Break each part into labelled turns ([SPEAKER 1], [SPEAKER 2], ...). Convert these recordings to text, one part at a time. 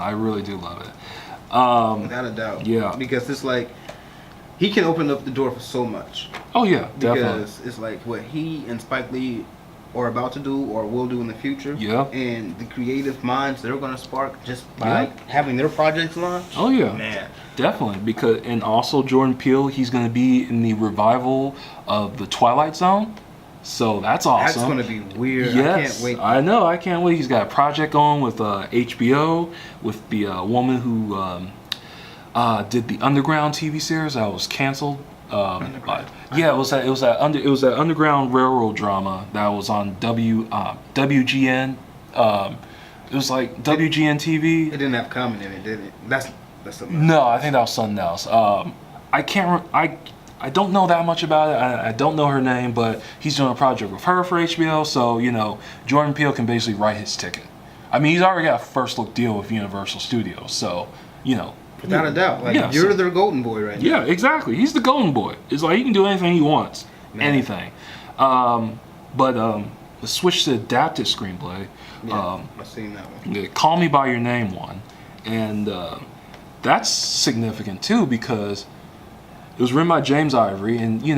[SPEAKER 1] I really do love it.
[SPEAKER 2] Without a doubt.
[SPEAKER 1] Yeah.
[SPEAKER 2] Because it's like he can open up the door for so much.
[SPEAKER 1] Oh yeah, definitely.
[SPEAKER 2] Because it's like what he and Spike Lee are about to do or will do in the future.
[SPEAKER 1] Yeah.
[SPEAKER 2] And the creative minds they're going to spark just by having their projects launched.
[SPEAKER 1] Oh yeah.
[SPEAKER 2] Man.
[SPEAKER 1] Definitely. Because and also Jordan Peele, he's going to be in the revival of the Twilight Zone. So that's awesome.
[SPEAKER 2] That's going to be weird.
[SPEAKER 1] Yes,
[SPEAKER 2] I can't wait.
[SPEAKER 1] I know. I can't wait. He's got a project going with HBO with the woman who did the Underground TV series that was canceled. Yeah, it was that Underground Railroad drama that was on WGN. It was like WGN TV.
[SPEAKER 2] It didn't have comedy in it, did it? That's something.
[SPEAKER 1] No, I think that was something else. I don't know that much about it. I don't know her name, but he's doing a project with her for HBO. So Jordan Peele can basically write his ticket. I mean, he's already got a first look deal with Universal Studios, so
[SPEAKER 2] without a doubt, like you're their golden boy right now.
[SPEAKER 1] Yeah, exactly. He's the golden boy. It's like he can do anything he wants, anything. Let's switch to adapted screenplay.
[SPEAKER 2] Yeah, I've seen that one.
[SPEAKER 1] Call Me by Your Name one, and that's significant too because it was written by James Ivory, and he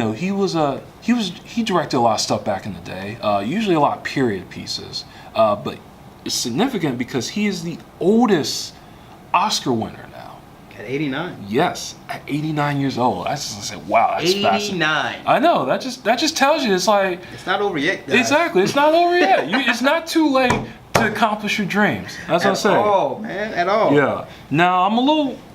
[SPEAKER 1] directed a lot of stuff back in the day. Usually a lot of period pieces, but it's significant because he is the oldest Oscar winner now.
[SPEAKER 2] At 89.
[SPEAKER 1] Yes, at 89 years old. I just said, wow, that's
[SPEAKER 2] 89.
[SPEAKER 1] fascinating. I know. That just tells you it's like
[SPEAKER 2] it's not over yet, guys.
[SPEAKER 1] Exactly, it's not over yet. It's not too late to accomplish your dreams. That's what I'm saying.
[SPEAKER 2] At all, man. At all.
[SPEAKER 1] Yeah. Now I'm a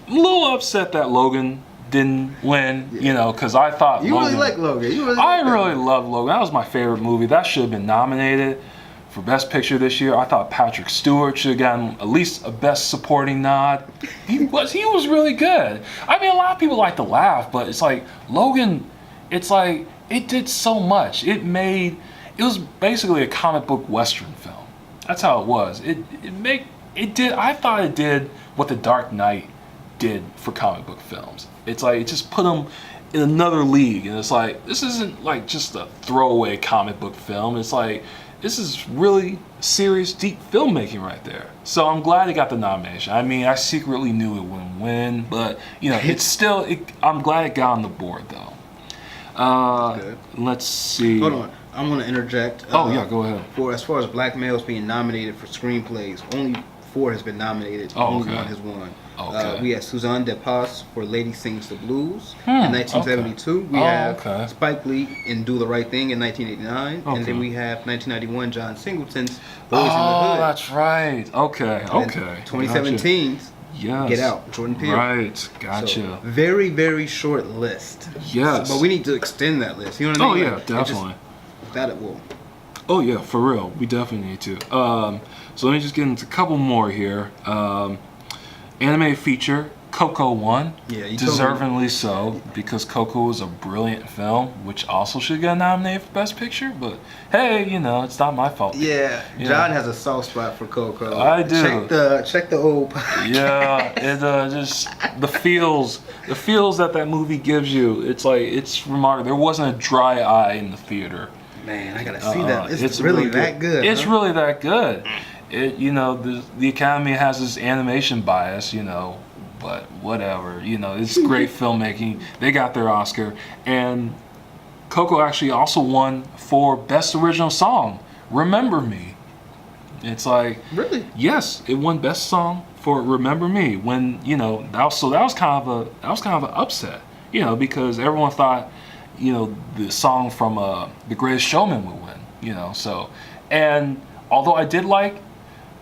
[SPEAKER 1] little upset that Logan didn't win, because I thought
[SPEAKER 2] you
[SPEAKER 1] Logan,
[SPEAKER 2] really like Logan.
[SPEAKER 1] I really love Logan. That was my favorite movie. That should have been nominated for Best Picture this year. I thought Patrick Stewart should have gotten at least a Best Supporting nod. He was really good. I mean, a lot of people like to laugh, but it's like Logan. It's like it did so much. It was basically a comic book Western film. That's how it was. It did. I thought it did what The Dark Knight did for comic book films. It's like it just put them in another league, and it's like this isn't like just a throwaway comic book film. It's like this is really serious, deep filmmaking right there. So I'm glad it got the nomination. I mean, I secretly knew it wouldn't win, but it's still. I'm glad it got on the board though. Let's see.
[SPEAKER 2] Hold on, I'm gonna interject.
[SPEAKER 1] Oh yeah, go ahead.
[SPEAKER 2] As far as black males being nominated for screenplays, only 4 has been nominated. Only 1 has won.
[SPEAKER 1] Okay.
[SPEAKER 2] We have Suzanne DePass for Lady Sings the Blues in 1972. We have Spike Lee in Do the Right Thing in 1989. And then we have 1991 John Singleton's Boys in the Hood.
[SPEAKER 1] That's right. Okay.
[SPEAKER 2] And 2017's Get Out, Jordan Peele.
[SPEAKER 1] Right. Gotcha.
[SPEAKER 2] So, very, very short list.
[SPEAKER 1] Yes.
[SPEAKER 2] But we need to extend that list. You know what I mean?
[SPEAKER 1] Oh, yeah, definitely.
[SPEAKER 2] That it will.
[SPEAKER 1] Oh, yeah, for real. We definitely need to. So let me just get into a couple more here. Animated feature, Coco won. Yeah, deservingly so, because Coco was a brilliant film, which also should get nominated for Best Picture. But hey, it's not my fault.
[SPEAKER 2] Yeah, John has a soft spot for Coco.
[SPEAKER 1] I do.
[SPEAKER 2] Check the old podcast.
[SPEAKER 1] Yeah, it just the feels that movie gives you. It's like it's remarkable. There wasn't a dry eye in the theater.
[SPEAKER 2] Man, I gotta see that. It's really that good.
[SPEAKER 1] It's really that good. The Academy has this animation bias, but whatever, it's great filmmaking. They got their Oscar, and Coco actually also won for Best Original Song, Remember Me. It's like,
[SPEAKER 2] really?
[SPEAKER 1] Yes, it won Best Song for Remember Me. When that was kind of an upset, because everyone thought, the song from The Greatest Showman would win, so, and although I did like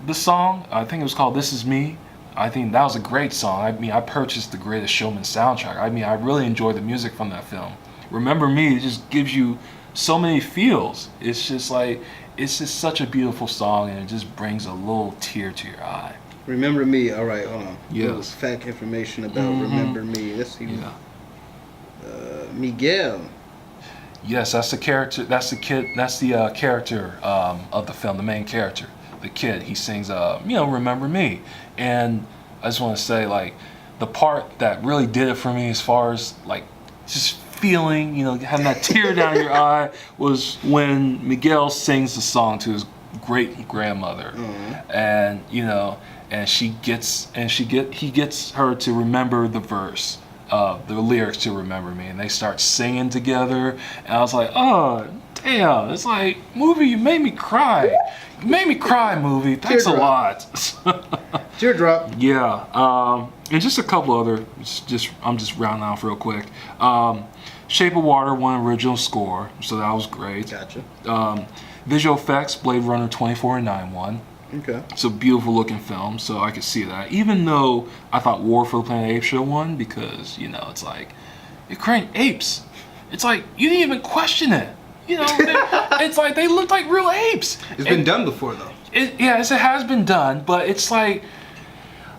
[SPEAKER 1] the song, I think it was called This Is Me. I think that was a great song. I mean, I purchased the Greatest Showman soundtrack. I mean, I really enjoyed the music from that film. Remember Me, it just gives you so many feels. It's just such a beautiful song, and it just brings a little tear to your eye.
[SPEAKER 2] Remember Me, all right, hold on.
[SPEAKER 1] Yes.
[SPEAKER 2] Fact information about Remember Me. Let's see.
[SPEAKER 1] Yeah.
[SPEAKER 2] Miguel.
[SPEAKER 1] Yes, that's the character. That's the kid. That's the character of the film, the main character. The kid, he sings, Remember Me. And I just want to say, like, the part that really did it for me as far as, like, just feeling, having that tear down your eye was when Miguel sings the song to his great-grandmother. And, and he gets her to remember the verse, the lyrics to "Remember Me," and they start singing together. And I was like, oh damn! It's like, movie, you made me cry. You made me cry, movie. Thanks a lot.
[SPEAKER 2] Teardrop.
[SPEAKER 1] Yeah. And just a couple other. I'm just rounding off real quick. Shape of Water won original score, so that was great.
[SPEAKER 2] Gotcha.
[SPEAKER 1] Visual effects, Blade Runner 2049 won.
[SPEAKER 2] Okay.
[SPEAKER 1] It's a beautiful looking film, so I could see that. Even though I thought War for the Planet of the Apes should have won, because, you know, it's like, you're creating apes. It's like, you didn't even question it. You know, it's like they looked like real apes.
[SPEAKER 2] It's been done before, though.
[SPEAKER 1] Yes, it has been done, but it's like,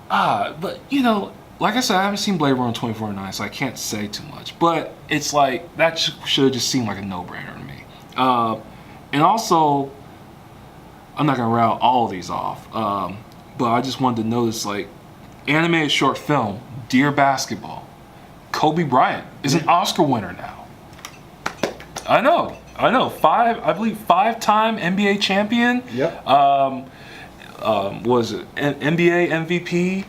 [SPEAKER 1] but, you know, like I said, I haven't seen Blade Runner 2049, so I can't say too much. But it's like, that should have just seemed like a no-brainer to me. And also, I'm not going to rattle all of these off, but I just wanted to notice, like, animated short film, Dear Basketball. Kobe Bryant is an Oscar winner now. I know. I believe 5-time NBA champion.
[SPEAKER 2] Yep.
[SPEAKER 1] Was it NBA MVP?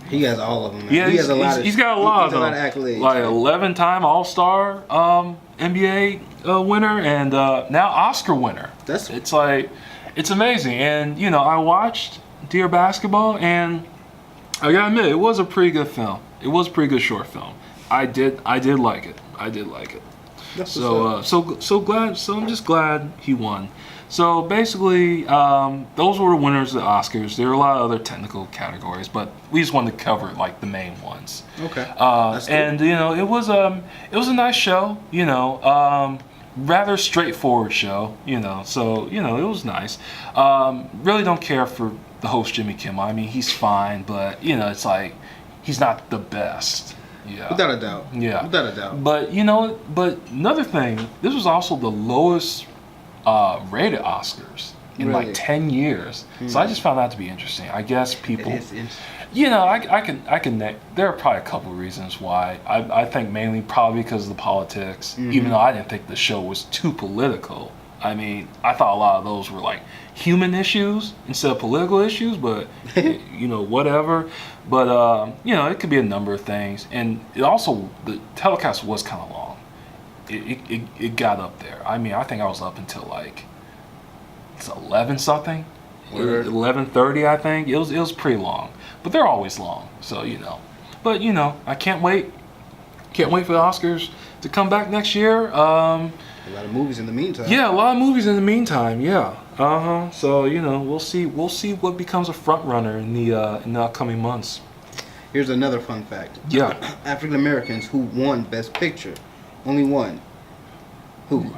[SPEAKER 2] He has all of them. Man.
[SPEAKER 1] Yeah, he's got a lot of
[SPEAKER 2] accolades.
[SPEAKER 1] Like 11-time All-Star NBA winner, and now Oscar winner. It's like, it's amazing. And you know, I watched Dear Basketball, and I gotta admit, it was a pretty good film. It was a pretty good short film. I did like it. So I'm just glad he won. So basically, those were the winners of the Oscars. There were a lot of other technical categories, but we just wanted to cover like the main ones.
[SPEAKER 2] Okay.
[SPEAKER 1] And you know, it was a nice show. You know, rather straightforward show. You know, so you know, it was nice. Really don't care for the host Jimmy Kimmel. I mean, he's fine, but you know, it's like he's not the best. Yeah.
[SPEAKER 2] Without a doubt.
[SPEAKER 1] Yeah.
[SPEAKER 2] Without a doubt.
[SPEAKER 1] But you know, another thing, this was also the lowest rated Oscars in like 10 years. So I just found that to be interesting. I guess people, you know, I can. There are probably a couple of reasons why. I think mainly probably because of the politics. Even though I didn't think the show was too political. I mean, I thought a lot of those were like human issues instead of political issues, but you know, whatever. But you know, it could be a number of things, and it also, the telecast was kind of long. It got up there. I mean, I think I was up until like it's 11 something, 11:30. I think it was pretty long, but they're always long. So you know, but you know, I can't wait for the Oscars to come back next year.
[SPEAKER 2] A lot of movies in the meantime.
[SPEAKER 1] Yeah, a lot of movies in the meantime. Yeah. So you know, we'll see what becomes a front runner in the upcoming months.
[SPEAKER 2] Here's another fun fact.
[SPEAKER 1] Yeah.
[SPEAKER 2] African Americans who won Best Picture, only one. Who?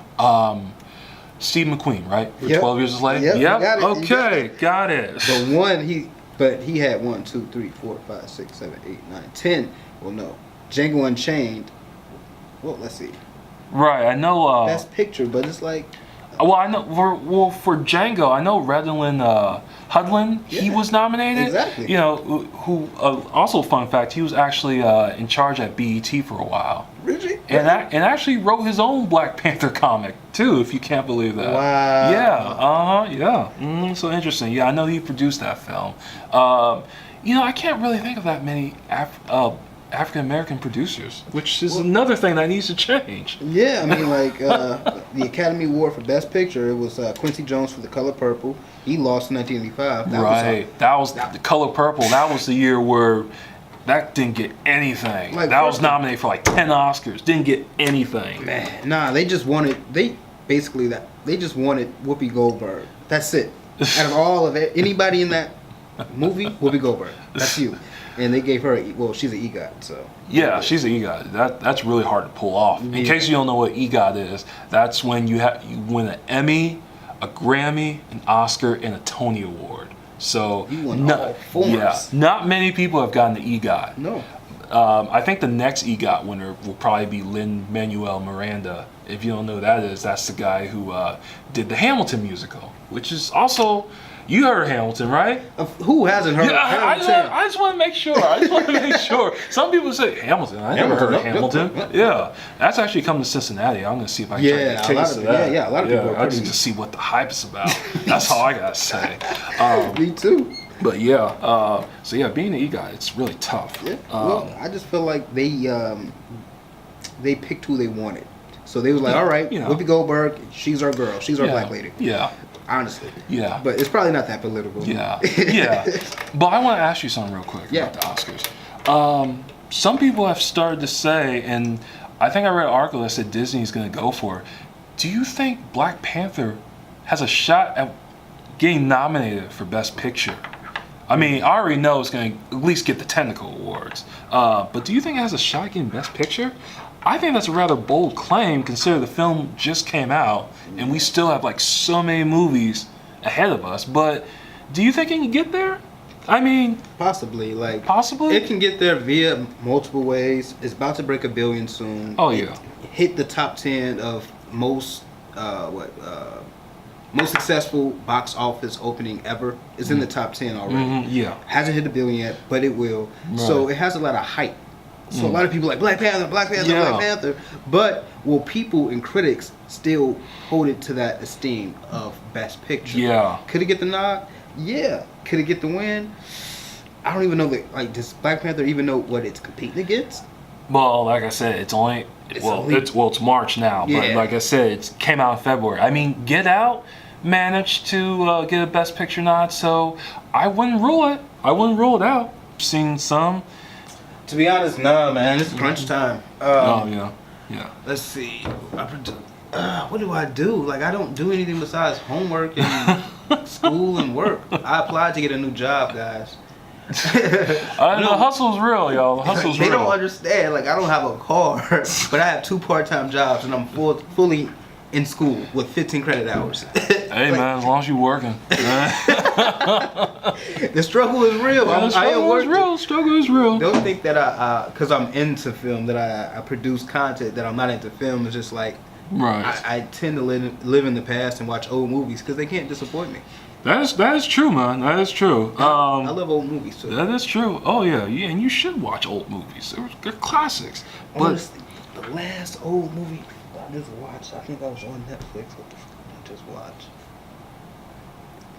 [SPEAKER 1] Steve McQueen, right? For
[SPEAKER 2] Yep.
[SPEAKER 1] 12 Years a Slave.
[SPEAKER 2] Yep.
[SPEAKER 1] Yep.
[SPEAKER 2] Okay,
[SPEAKER 1] got it.
[SPEAKER 2] The one he had 1, 2, 3, 4, 5, 6, 7, 8, 9, 10. Well, no, Django Unchained. Well, let's see.
[SPEAKER 1] Right, I know.
[SPEAKER 2] Best Picture, but it's like.
[SPEAKER 1] Well, I know. For Django, I know Redlin Hudlin.
[SPEAKER 2] Yeah,
[SPEAKER 1] he was nominated.
[SPEAKER 2] Exactly.
[SPEAKER 1] You know, who also fun fact, he was actually in charge at BET for a while.
[SPEAKER 2] Really?
[SPEAKER 1] And actually wrote his own Black Panther comic too, if you can't believe that.
[SPEAKER 2] Wow.
[SPEAKER 1] Yeah. Yeah. So interesting. Yeah, I know he produced that film. You know, I can't really think of that many African American producers, which is another thing that needs to change.
[SPEAKER 2] Yeah, I mean, like the Academy Award for Best Picture, it was Quincy Jones for The Color Purple. He lost in 1985.
[SPEAKER 1] That was The Color Purple. That was the year where that didn't get anything.
[SPEAKER 2] Like,
[SPEAKER 1] that was nominated for like 10 Oscars. Didn't get anything.
[SPEAKER 2] Man, nah, they just wanted Whoopi Goldberg. That's it. Out of all of it, anybody in that movie, Whoopi Goldberg. That's you. And they gave her she's an EGOT, so.
[SPEAKER 1] Yeah, she's an EGOT. That's really hard to pull off. In case you don't know what EGOT is, that's when you win an Emmy, a Grammy, an Oscar, and a Tony Award. So
[SPEAKER 2] you won all four.
[SPEAKER 1] Yeah, not many people have gotten the EGOT.
[SPEAKER 2] No.
[SPEAKER 1] I think the next EGOT winner will probably be Lin-Manuel Miranda. If you don't know who that is, that's the guy who did the Hamilton musical, which is also. You heard Hamilton, right?
[SPEAKER 2] Who hasn't heard Hamilton?
[SPEAKER 1] I just want to make sure. Some people say Hamilton. I never heard of Hamilton. Yeah, that's actually coming to Cincinnati. I'm going to see if I can get a taste of that.
[SPEAKER 2] Yeah, a lot of people.
[SPEAKER 1] I just to see what the hype is about. That's all I got to say.
[SPEAKER 2] Me too.
[SPEAKER 1] But yeah, so yeah, being an EGOT, it's really tough.
[SPEAKER 2] Yeah. Well, I just feel like they picked who they wanted. So they was like, all right, Whoopi Goldberg, she's our girl. She's our black lady.
[SPEAKER 1] Yeah.
[SPEAKER 2] Honestly.
[SPEAKER 1] Yeah.
[SPEAKER 2] But it's probably not that political.
[SPEAKER 1] Yeah. Yeah. But I want to ask you something real quick about the Oscars. Some people have started to say, and I think I read an article that said Disney's going to go for it. Do you think Black Panther has a shot at getting nominated for Best Picture? I mean, I already know it's going to at least get the technical awards. But do you think it has a shot at getting Best Picture? I think that's a rather bold claim, considering the film just came out and we still have like so many movies ahead of us. But do you think it can get there? I mean,
[SPEAKER 2] possibly.
[SPEAKER 1] Possibly?
[SPEAKER 2] It can get there via multiple ways. It's about to break $1 billion soon.
[SPEAKER 1] Oh yeah.
[SPEAKER 2] Hit the top 10 of most successful box office opening ever. It's in the top 10 already.
[SPEAKER 1] Yeah.
[SPEAKER 2] Hasn't hit $1 billion yet, but it will. Right. So it has a lot of hype. So a lot of people like Black Panther, Black Panther. But will people and critics still hold it to that esteem of Best Picture?
[SPEAKER 1] Yeah.
[SPEAKER 2] Could it get the nod? Yeah. Could it get the win? I don't even know that. Like, does Black Panther even know what it's competing against?
[SPEAKER 1] Well, like I said, it's March now. But like I said, it came out in February. I mean, Get Out managed to get a Best Picture nod, so I wouldn't rule it. I wouldn't rule it out. Seen some.
[SPEAKER 2] To be honest, nah, man. It's crunch time.
[SPEAKER 1] Yeah.
[SPEAKER 2] Let's see. What do I do? Like, I don't do anything besides homework and school and work. I applied to get a new job, guys.
[SPEAKER 1] The hustle's real, y'all. The hustle's real.
[SPEAKER 2] They don't understand. Like, I don't have a car, but I have 2 part-time jobs, and I'm fully in school with 15 credit hours.
[SPEAKER 1] Hey, man, as long as you're working.
[SPEAKER 2] The struggle is real.
[SPEAKER 1] The struggle is real.
[SPEAKER 2] Don't think that because I'm into film, that I produce content that I'm not into film. It's just like, I tend to live in the past and watch old movies because they can't disappoint me.
[SPEAKER 1] That is true, man. That is true.
[SPEAKER 2] I love old movies too.
[SPEAKER 1] That is true. Oh yeah, and you should watch old movies. They're classics.
[SPEAKER 2] Honestly, the last old movie I just watched, I think I was on Netflix. What the fuck did I just watch?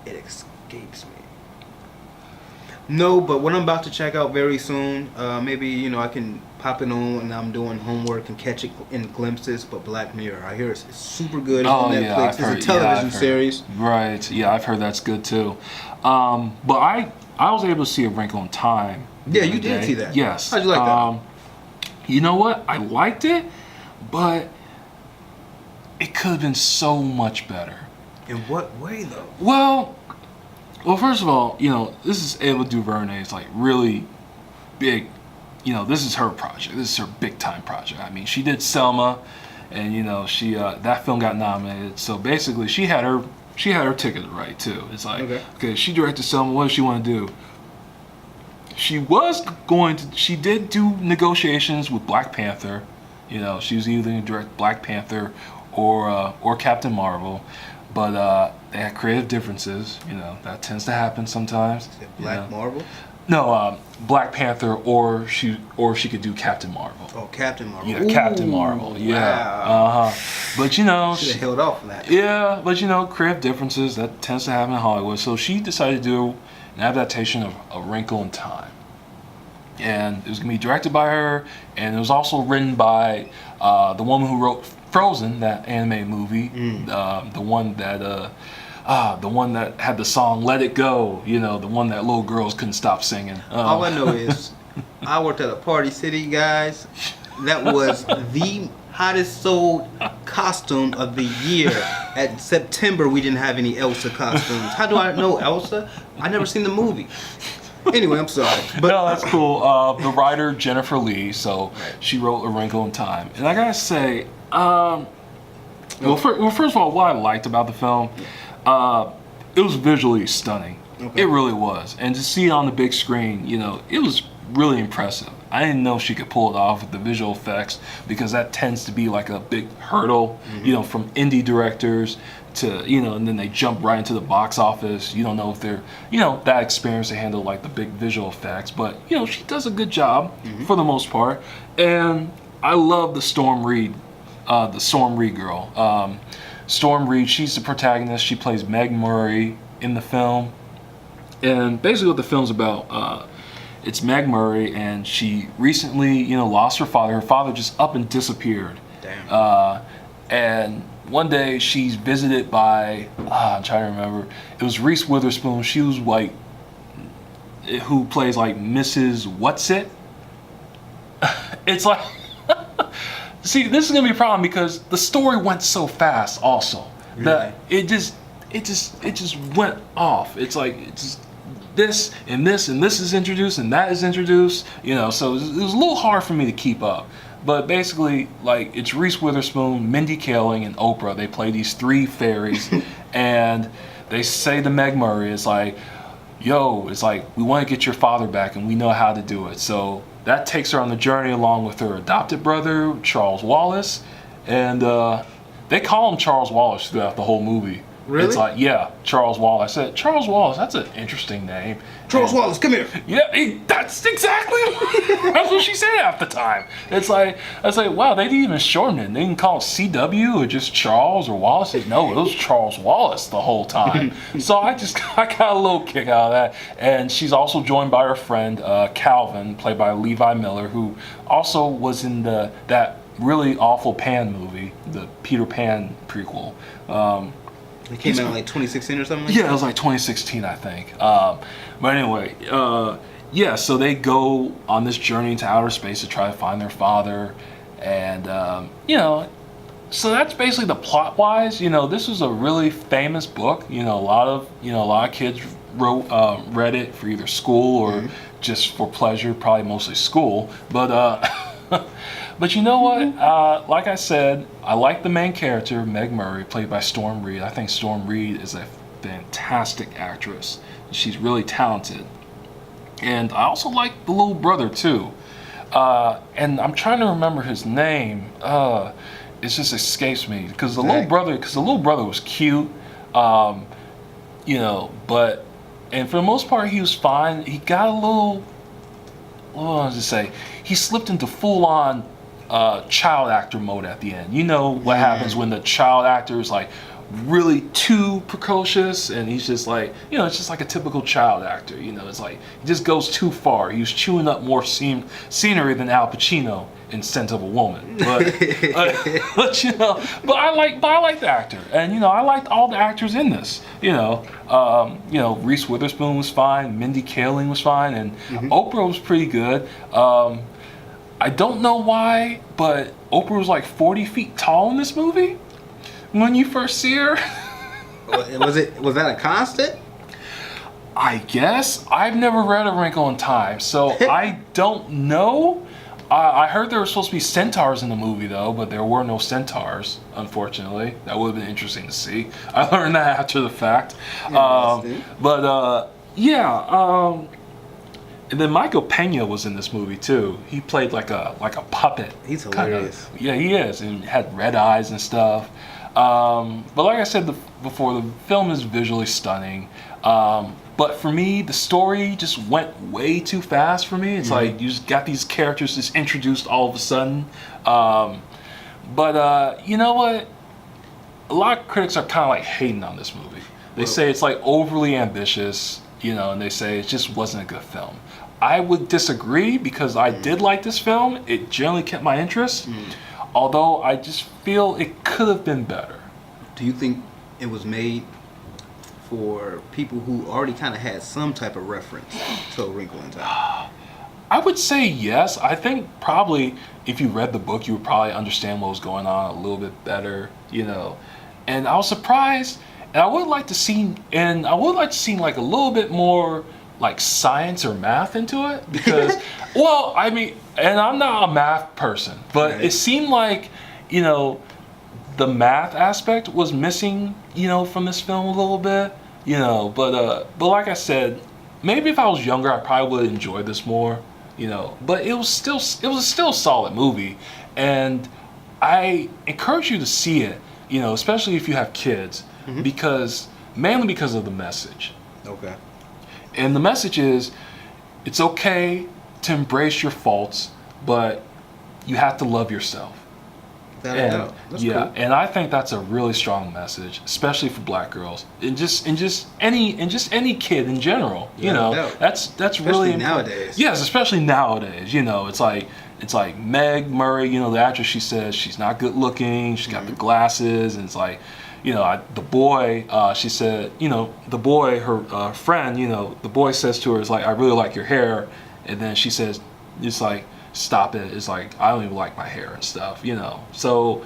[SPEAKER 2] It escapes me. No, but what I'm about to check out very soon, maybe I can pop it on and I'm doing homework and catch it in glimpses. But Black Mirror, I hear it's super good. It's on Netflix. It's a television series.
[SPEAKER 1] Right. Yeah, I've heard that's good too. But I was able to see A Wrinkle in Time.
[SPEAKER 2] Yeah, you did see that.
[SPEAKER 1] Yes.
[SPEAKER 2] How'd you like that?
[SPEAKER 1] You know what? I liked it, but it could have been so much better.
[SPEAKER 2] In what way, though?
[SPEAKER 1] Well, first of all, this is Ava DuVernay's like really big. This is her project. This is her big time project. I mean, she did Selma, and she that film got nominated. So basically, she had her ticket to write too. It's like, okay, she directed Selma. What does she want to do? She did do negotiations with Black Panther. She was either going to direct Black Panther or Captain Marvel. But they had creative differences. That tends to happen sometimes.
[SPEAKER 2] Is it Black Marvel?
[SPEAKER 1] No, Black Panther, or she could do Captain Marvel.
[SPEAKER 2] Oh, Captain Marvel.
[SPEAKER 1] Yeah, Captain Marvel. Yeah.
[SPEAKER 2] Wow.
[SPEAKER 1] But
[SPEAKER 2] should have held off on that.
[SPEAKER 1] Yeah, but creative differences, that tends to happen in Hollywood. So she decided to do an adaptation of A Wrinkle in Time, and it was gonna be directed by her, and it was also written by the woman who wrote Frozen, that animated movie, the one that had the song "Let It Go," the one that little girls couldn't stop singing.
[SPEAKER 2] All I know is, I worked at a Party City, guys. That was the hottest sold costume of the year. At September, we didn't have any Elsa costumes. How do I know Elsa? I never seen the movie. Anyway, I'm sorry. But
[SPEAKER 1] no, that's cool. The writer Jennifer Lee, so she wrote A Wrinkle in Time, and I gotta say, first of all, what I liked about the film, it was visually stunning. Okay. It really was, and to see it on the big screen, it was really impressive. I didn't know she could pull it off with the visual effects, because that tends to be like a big hurdle, from indie directors to, and then they jump right into the box office. You don't know if they're, that experienced to handle like the big visual effects, but she does a good job for the most part. And I love the Storm Reed girl. Storm Reed, she's the protagonist. She plays Meg Murray in the film. And basically, what the film's about, it's Meg Murray, and she recently, lost her father. Her father just up and disappeared.
[SPEAKER 2] Damn.
[SPEAKER 1] And one day she's visited by, I'm trying to remember, it was Reese Witherspoon. She was like, who plays like Mrs. What's-It. It's like, see, this is gonna be a problem because the story went so fast. Also, that it just went off. It's like this and this and this is introduced and that is introduced. So it was a little hard for me to keep up. But basically, like, it's Reese Witherspoon, Mindy Kaling, and Oprah. They play these three fairies, and they say to Meg Murray, it's like, yo, it's like, we want to get your father back, and we know how to do it. So that takes her on the journey along with her adopted brother, Charles Wallace. And they call him Charles Wallace throughout the whole movie.
[SPEAKER 2] Really?
[SPEAKER 1] It's like, yeah, Charles Wallace. I said, Charles Wallace, that's an interesting name.
[SPEAKER 2] Charles Wallace, come here.
[SPEAKER 1] Yeah, that's exactly that's what she said half the time. It's like, I was like, wow, they didn't even shorten it. They didn't call it CW or just Charles or Wallace. No, it was Charles Wallace the whole time. So I got a little kick out of that. And she's also joined by her friend Calvin, played by Levi Miller, who also was in that really awful Pan movie, the Peter Pan prequel.
[SPEAKER 2] It came out in like 2016 or something like
[SPEAKER 1] Yeah,
[SPEAKER 2] that?
[SPEAKER 1] it was like 2016, I think. But anyway, yeah, so they go on this journey into outer space to try to find their father. And, so that's basically the plot-wise. This was a really famous book. A lot of kids read it for either school or just for pleasure, probably mostly school. But, but you know what? Like I said, I like the main character, Meg Murray, played by Storm Reed. I think Storm Reed is a fantastic actress. She's really talented. And I also like the little brother, too. And I'm trying to remember his name. It just escapes me. Because the little brother was cute. But, and for the most part, he was fine. He got a little, what was I say? He slipped into full-on child actor mode at the end. You know what happens when the child actor is like really too precocious, and he's just like, it's just like a typical child actor. It's like he just goes too far. He was chewing up more scenery than Al Pacino in Scent of a Woman. But but I like the actor, and I liked all the actors in this. Reese Witherspoon was fine, Mindy Kaling was fine, and Oprah was pretty good. I don't know why, but Oprah was like 40 feet tall in this movie when you first see her.
[SPEAKER 2] Was that a constant?
[SPEAKER 1] I guess. I've never read A Wrinkle in Time, so I don't know. I heard there were supposed to be centaurs in the movie, though, but there were no centaurs, unfortunately. That would have been interesting to see. I learned that after the fact. And then Michael Pena was in this movie too. He played like a puppet.
[SPEAKER 2] He's hilarious.
[SPEAKER 1] Yeah, he is, and had red eyes and stuff. But like I said before, the film is visually stunning. But for me, the story just went way too fast for me. It's like you just got these characters just introduced all of a sudden. But you know what? A lot of critics are kind of like hating on this movie. They say it's like overly ambitious, and they say it just wasn't a good film. I would disagree because I did like this film. It generally kept my interest, although I just feel it could have been better.
[SPEAKER 2] Do you think it was made for people who already kind of had some type of reference to A Wrinkle in Time?
[SPEAKER 1] I would say yes. I think probably if you read the book, you would probably understand what was going on a little bit better, And I was surprised, and I would like to see like a little bit more like science or math into it because, well, I mean, and I'm not a math person, but it seemed like, the math aspect was missing, from this film a little bit, but like I said, maybe if I was younger, I probably would have enjoyed this more, but it was still a solid movie, and I encourage you to see it, especially if you have kids, mainly because of the message.
[SPEAKER 2] Okay.
[SPEAKER 1] And the message is, it's okay to embrace your faults, but you have to love yourself.
[SPEAKER 2] Without a doubt. That's cool.
[SPEAKER 1] And I think that's a really strong message, especially for black girls, and just any kid in general. You
[SPEAKER 2] Without a
[SPEAKER 1] know,
[SPEAKER 2] doubt.
[SPEAKER 1] that's
[SPEAKER 2] Especially
[SPEAKER 1] really important.
[SPEAKER 2] nowadays.
[SPEAKER 1] Yes, especially nowadays. You know, it's like Meg Murray. You know, the actress. She says she's not good looking. She's got the glasses, and it's like, you know, the boy. She said, you know, the boy, her friend. You know, the boy says to her, "Is like, I really like your hair," and then she says, "It's like, stop it." It's like, I don't even like my hair and stuff, you know. So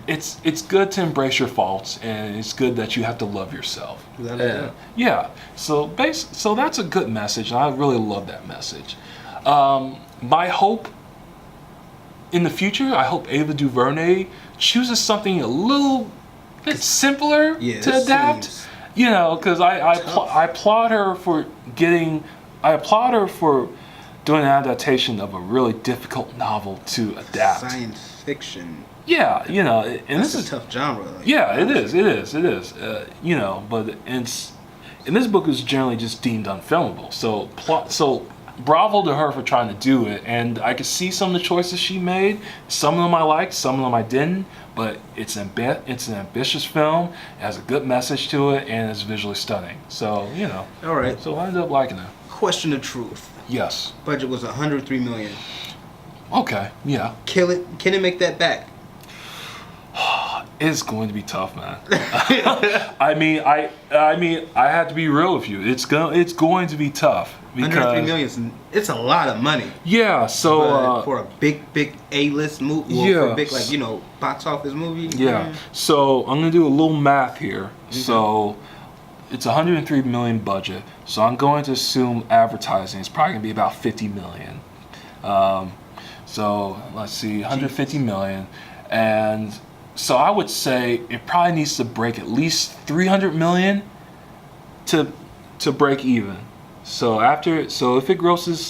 [SPEAKER 1] it's good to embrace your faults, and it's good that you have to love yourself.
[SPEAKER 2] Without a doubt.
[SPEAKER 1] Yeah. So so that's a good message, and I really love that message. My hope in the future, I hope Ava DuVernay chooses something a little bit simpler
[SPEAKER 2] Yeah,
[SPEAKER 1] to
[SPEAKER 2] this
[SPEAKER 1] adapt.
[SPEAKER 2] seems
[SPEAKER 1] You know, because I applaud her for doing an adaptation of a really difficult novel to adapt.
[SPEAKER 2] Science fiction.
[SPEAKER 1] Yeah, you know, and
[SPEAKER 2] That's
[SPEAKER 1] this is
[SPEAKER 2] a tough genre. Like,
[SPEAKER 1] yeah, it is. You know, but and this book is generally just deemed unfilmable. So bravo to her for trying to do it, and I could see some of the choices she made. Some of them I liked, some of them I didn't. But it's an ambitious film. It has a good message to it, and it's visually stunning. So you know.
[SPEAKER 2] All right.
[SPEAKER 1] So I ended up liking it.
[SPEAKER 2] Question of truth.
[SPEAKER 1] Yes.
[SPEAKER 2] Budget was 103 million.
[SPEAKER 1] Okay. Yeah.
[SPEAKER 2] Kill it. Can it make that back?
[SPEAKER 1] It's going to be tough, man. I mean, I had to be real with you. It's going to be tough because
[SPEAKER 2] 103 million. It's a lot of money.
[SPEAKER 1] Yeah. So
[SPEAKER 2] But for a big A-list movie, well, for a big, like, you know, box office movie.
[SPEAKER 1] Yeah. So I'm gonna do a little math here. So it's 103 million budget. So I'm going to assume advertising is probably gonna be about 50 million. So let's see, 150 million, and so I would say it probably needs to break at least 300 million to break even. So if it grosses